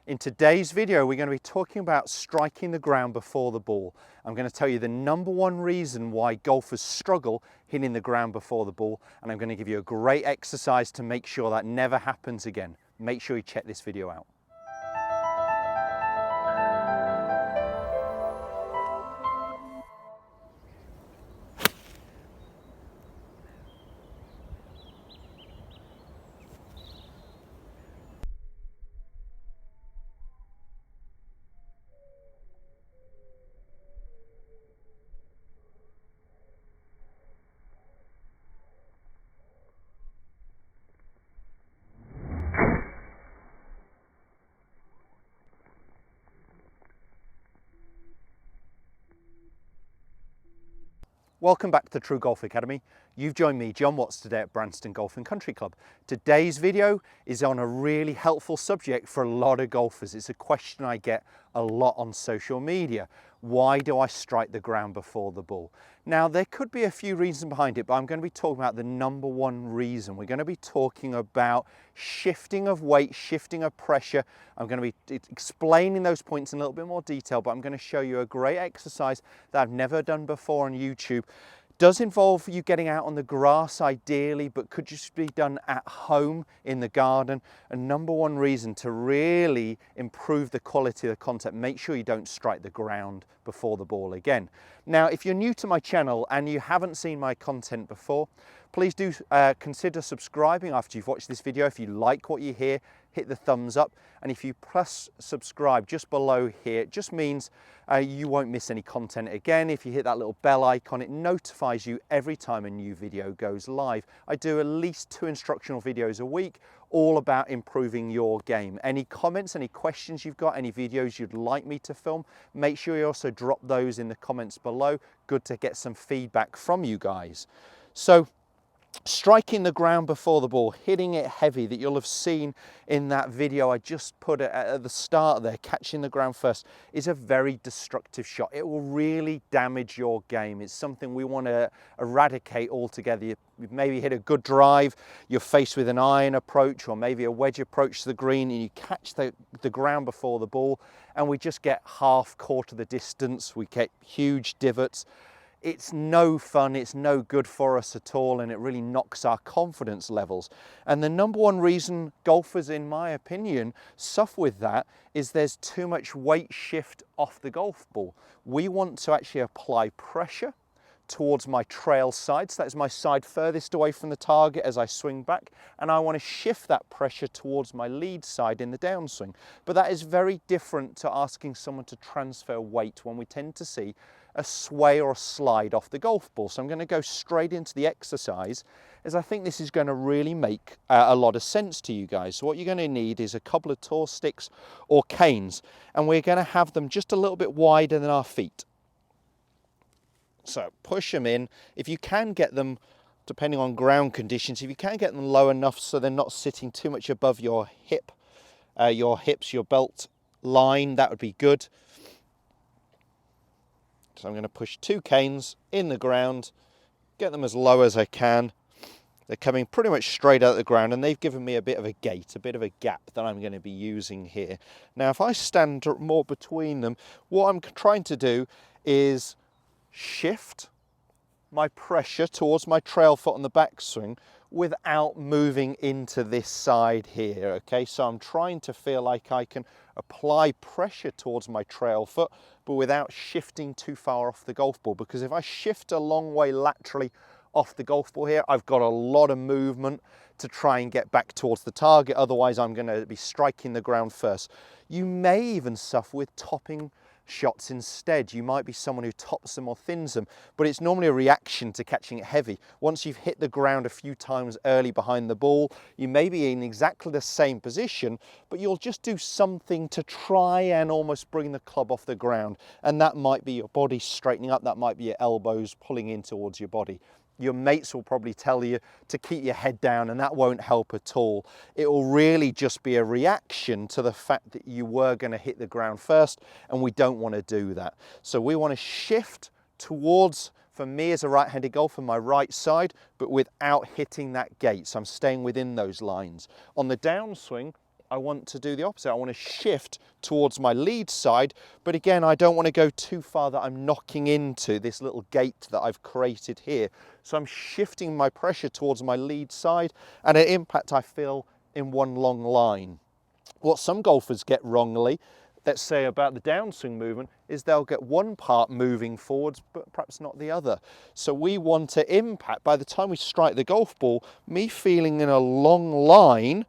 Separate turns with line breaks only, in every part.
In today's video, we're going to be talking about striking the ground before the ball. I'm going to tell you the #1 reason why golfers struggle hitting the ground before the ball, and I'm going to give you a great exercise to make sure that never happens again. Make sure you check this video out. Welcome back to the TruGolf Academy. You've joined me, Jon Watts, today at Branston Golf and Country Club. Today's video is on a really helpful subject for a lot of golfers. It's a question I get a lot on social media. Why do I strike the ground before the ball? Now, there could be a few reasons behind it, but I'm going to be talking about the #1 reason. We're going to be talking about shifting of weight, shifting of pressure. I'm going to be explaining those points in a little bit more detail, but I'm going to show you a great exercise that I've never done before on YouTube. Does involve you getting out on the grass ideally, but could just be done at home in the garden. A #1 reason to really improve the quality of the content. Make sure you don't strike the ground before the ball again. Now, if you're new to my channel and you haven't seen my content before, please do consider subscribing after you've watched this video. If you like what you hear, hit the thumbs up. And if you press subscribe just below here, it just means you won't miss any content again. If you hit that little bell icon, it notifies you every time a new video goes live. I do at least 2 instructional videos a week, all about improving your game. Any comments, any questions you've got, any videos you'd like me to film, make sure you also drop those in the comments below. Good to get some feedback from you guys. So, striking the ground before the ball, hitting it heavy, that you'll have seen in that video I just put at the start there, catching the ground first, is a very destructive shot. It will really damage your game. It's something we want to eradicate altogether. You maybe hit a good drive, you're faced with an iron approach or maybe a wedge approach to the green, and you catch the ground before the ball, and we just get half quarter the distance, we get huge divots. It's no fun, it's no good for us at all, and it really knocks our confidence levels. And the #1 reason golfers, in my opinion, suffer with that is there's too much weight shift off the golf ball. We want to actually apply pressure towards my trail side, so that's my side furthest away from the target as I swing back, and I want to shift that pressure towards my lead side in the downswing. But that is very different to asking someone to transfer weight when we tend to see a sway or a slide off the golf ball. So I'm going to go straight into the exercise, as I think this is going to really make a lot of sense to you guys. So what you're going to need is a couple of tall sticks or canes, and we're going to have them just a little bit wider than our feet. So push them in. If you can get them, depending on ground conditions, if you can get them low enough so they're not sitting too much above your hips, your belt line, that would be good. So I'm going to push 2 canes in the ground, get them as low as I can. They're coming pretty much straight out of the ground, and they've given me a bit of a gate, a bit of a gap that I'm going to be using here. Now, if I stand more between them, what I'm trying to do is shift my pressure towards my trail foot on the backswing without moving into this side here, okay? So I'm trying to feel like I can apply pressure towards my trail foot, but without shifting too far off the golf ball, because if I shift a long way laterally off the golf ball here, I've got a lot of movement to try and get back towards the target. Otherwise, I'm going to be striking the ground first. You may even suffer with topping shots instead. You might be someone who tops them or thins them, but it's normally a reaction to catching it heavy. Once you've hit the ground a few times early behind the ball, you may be in exactly the same position, but you'll just do something to try and almost bring the club off the ground. And that might be your body straightening up, that might be your elbows pulling in towards your body. Your mates will probably tell you to keep your head down, and that won't help at all. It will really just be a reaction to the fact that you were going to hit the ground first, and we don't want to do that. So we want to shift towards, for me as a right-handed golfer, my right side, but without hitting that gate. So I'm staying within those lines. On the downswing, I want to do the opposite. I want to shift towards my lead side, but again, I don't want to go too far that I'm knocking into this little gate that I've created here. So I'm shifting my pressure towards my lead side, and at impact I feel in one long line. What some golfers get wrongly, let's say about the downswing movement, is they'll get one part moving forwards but perhaps not the other. So we want to impact, by the time we strike the golf ball, me feeling in a long line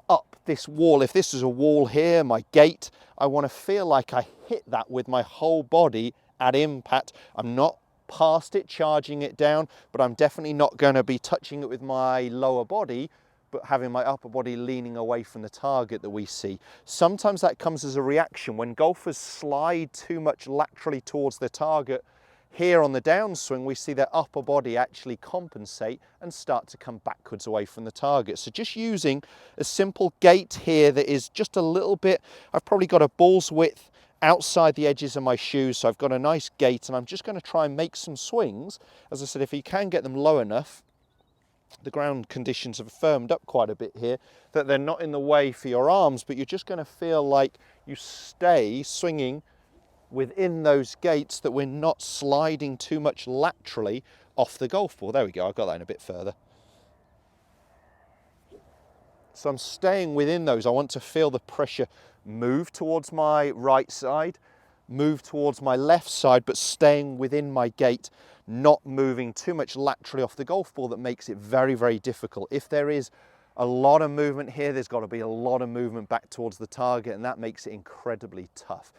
up this wall. If this is a wall here, my gate, I want to feel like I hit that with my whole body at impact. I'm not past it, charging it down, but I'm definitely not going to be touching it with my lower body, but having my upper body leaning away from the target that we see. Sometimes that comes as a reaction when golfers slide too much laterally towards the target. Here on the downswing, we see their upper body actually compensate and start to come backwards away from the target. So just using a simple gate here that is just a little bit, I've probably got a ball's width outside the edges of my shoes, so I've got a nice gate, and I'm just going to try and make some swings. As I said, if you can get them low enough, the ground conditions have firmed up quite a bit here, that they're not in the way for your arms, but you're just going to feel like you stay swinging within those gates, that we're not sliding too much laterally off the golf ball. There we go, I got that in a bit further. So I'm staying within those. I want to feel the pressure move towards my right side, move towards my left side, but staying within my gate, not moving too much laterally off the golf ball. That makes it very, very difficult. If there is a lot of movement here, there's got to be a lot of movement back towards the target, and that makes it incredibly tough.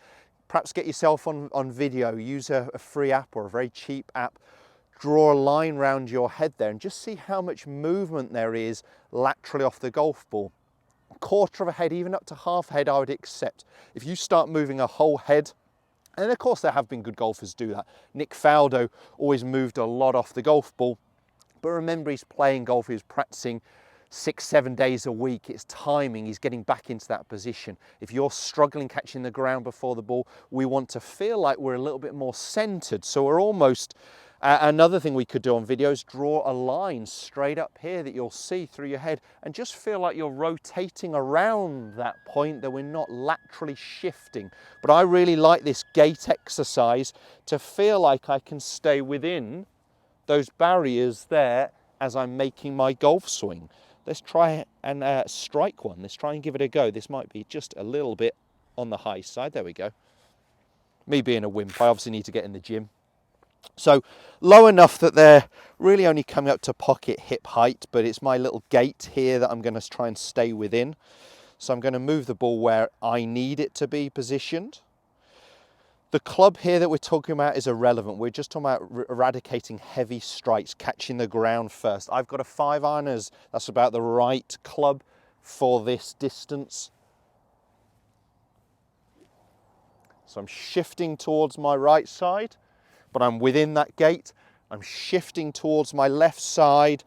Perhaps get yourself on video, use a free app or a very cheap app, draw a line around your head there and just see how much movement there is laterally off the golf ball. A quarter of a head, even up to half a head, I would accept. If you start moving a whole head, and of course there have been good golfers do that. Nick Faldo always moved a lot off the golf ball, but remember, he's playing golf, he's practicing 6-7 days a week. It's timing, he's getting back into that position. If you're struggling catching the ground before the ball, we want to feel like we're a little bit more centered. So we're almost, another thing we could do on video is draw a line straight up here that you'll see through your head, and just feel like you're rotating around that point, that we're not laterally shifting. But I really like this gate exercise to feel like I can stay within those barriers there as I'm making my golf swing. Let's try and strike one. Let's try and give it a go. This might be just a little bit on the high side. There we go. Me being a wimp, I obviously need to get in the gym. So low enough that they're really only coming up to pocket hip height, but it's my little gate here that I'm going to try and stay within. So I'm going to move the ball where I need it to be positioned. The club here that we're talking about is irrelevant. We're just talking about eradicating heavy strikes, catching the ground first. I've got a 5-iron, that's about the right club for this distance. So I'm shifting towards my right side, but I'm within that gate. I'm shifting towards my left side,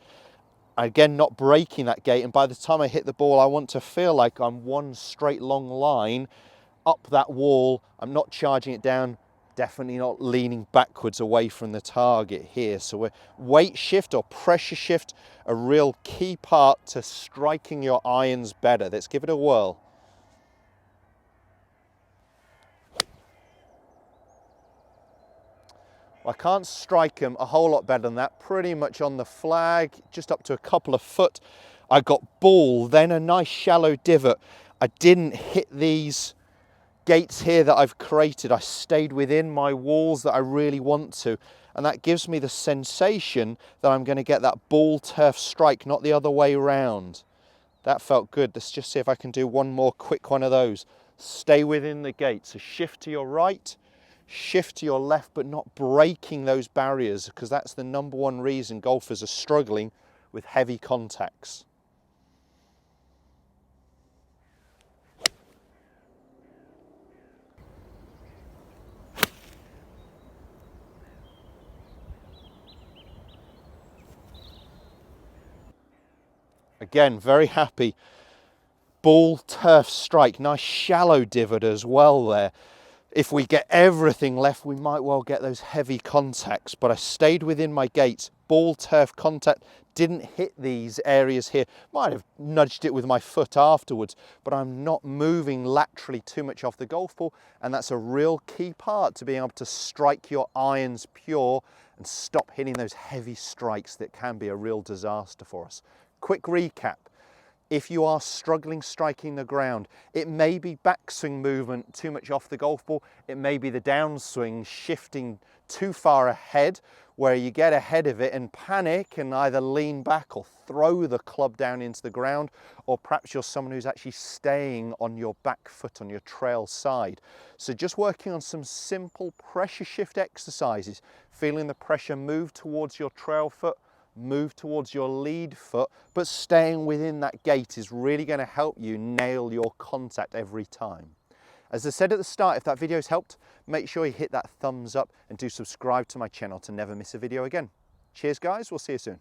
again not breaking that gate, and by the time I hit the ball, I want to feel like I'm one straight long line up that wall. I'm not charging it down, definitely not leaning backwards away from the target here. So we're weight shift or pressure shift, a real key part to striking your irons better. Let's give it a whirl. I can't strike them a whole lot better than that, pretty much on the flag, just up to a couple of foot. I got ball, then a nice shallow divot. I didn't hit these gates here that I've created. I stayed within my walls that I really want to, and that gives me the sensation that I'm going to get that ball turf strike, not the other way around. That felt good. Let's just see if I can do one more quick one of those. Stay within the gate, so shift to your right, shift to your left, but not breaking those barriers, because that's the #1 reason golfers are struggling with heavy contacts. Again, very happy. Ball turf strike, nice shallow divot as well there. If we get everything left, we might well get those heavy contacts, but I stayed within my gates. Ball ball turf contact didn't hit these areas here. Might have nudged it with my foot afterwards, but I'm not moving laterally too much off the golf ball, and that's a real key part to being able to strike your irons pure and stop hitting those heavy strikes that can be a real disaster for us. Quick recap. If you are struggling striking the ground, it may be backswing movement too much off the golf ball. It may be the downswing shifting too far ahead, where you get ahead of it and panic and either lean back or throw the club down into the ground, or perhaps you're someone who's actually staying on your back foot on your trail side. So just working on some simple pressure shift exercises, feeling the pressure move towards your trail foot, move towards your lead foot, but staying within that gate is really going to help you nail your contact every time. As I said at the start, if that video's helped, make sure you hit that thumbs up and do subscribe to my channel to never miss a video again. Cheers guys, we'll see you soon.